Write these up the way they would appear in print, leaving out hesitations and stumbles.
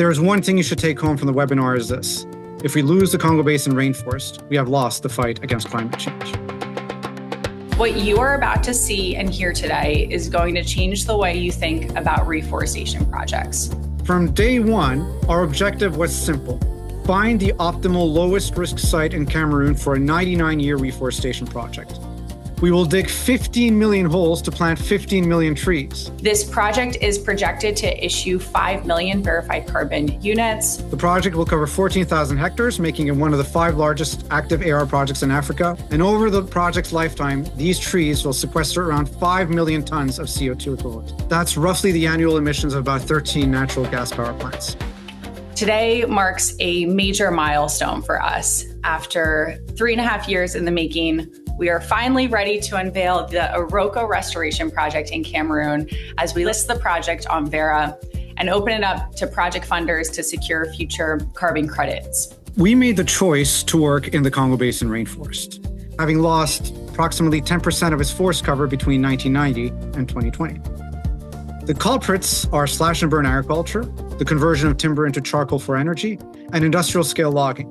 there's one thing you should take home from the webinar is this: if we lose the Congo Basin rainforest, we have lost the fight against climate change. What you are about to see and hear today is going to change the way you think about reforestation projects. From day one, our objective was simple: find the optimal lowest risk site in Cameroon for a 99-year reforestation project. We will dig 15 million holes to plant 15 million trees. This project is projected to issue 5 million verified carbon units. The project will cover 14,000 hectares, making it one of the 5 largest active AR projects in Africa. And over the project's lifetime, these trees will sequester around 5 million tons of CO2 equivalent. That's roughly the annual emissions of about 13 natural gas power plants. Today marks a major milestone for us. After 3.5 years in the making, we are finally ready to unveil the Iroko Restoration Project in Cameroon as we list the project on Verra and open it up to project funders to secure future carbon credits. We made the choice to work in the Congo Basin rainforest, having lost approximately 10% of its forest cover between 1990 and 2020. The culprits are slash and burn agriculture, the conversion of timber into charcoal for energy, and industrial scale logging.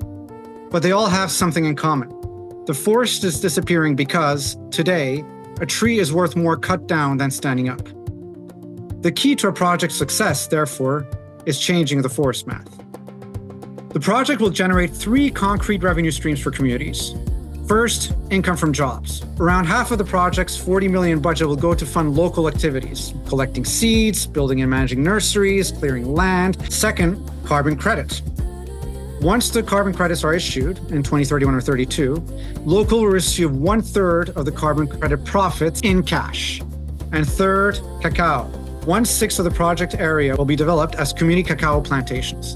But they all have something in common. The forest is disappearing because, today, a tree is worth more cut down than standing up. The key to a project's success, therefore, is changing the forest math. The project will generate 3 concrete revenue streams for communities. First, income from jobs. Around half of the project's $40 million budget will go to fund local activities, collecting seeds, building and managing nurseries, clearing land. Second, carbon credits. Once the carbon credits are issued in 2031 or 32, local will receive 1/3 of the carbon credit profits in cash. And third, cacao. 1/6 of the project area will be developed as community cacao plantations.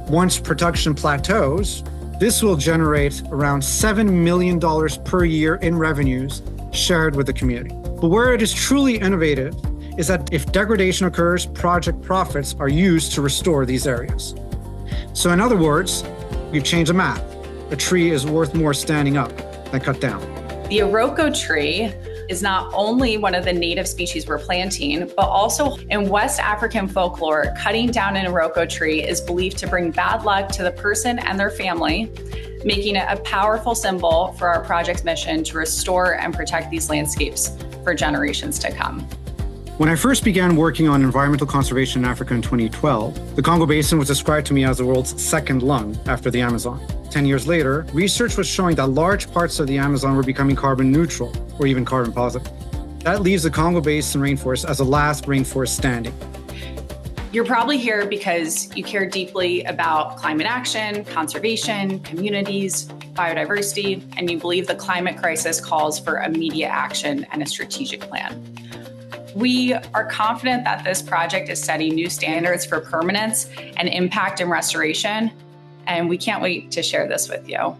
Once production plateaus, this will generate around $7 million per year in revenues shared with the community. But where it is truly innovative is that if degradation occurs, project profits are used to restore these areas. So in other words, we've changed the math. A tree is worth more standing up than cut down. The Iroko tree is not only one of the native species we're planting, but also in West African folklore, cutting down an Iroko tree is believed to bring bad luck to the person and their family, making it a powerful symbol for our project's mission to restore and protect these landscapes for generations to come. When I first began working on environmental conservation in Africa in 2012, the Congo Basin was described to me as the world's second lung after the Amazon. 10 years later, research was showing that large parts of the Amazon were becoming carbon neutral or even carbon positive. That leaves the Congo Basin rainforest as the last rainforest standing. You're probably here because you care deeply about climate action, conservation, communities, biodiversity, and you believe the climate crisis calls for immediate action and a strategic plan. We are confident that this project is setting new standards for permanence and impact and restoration, and we can't wait to share this with you.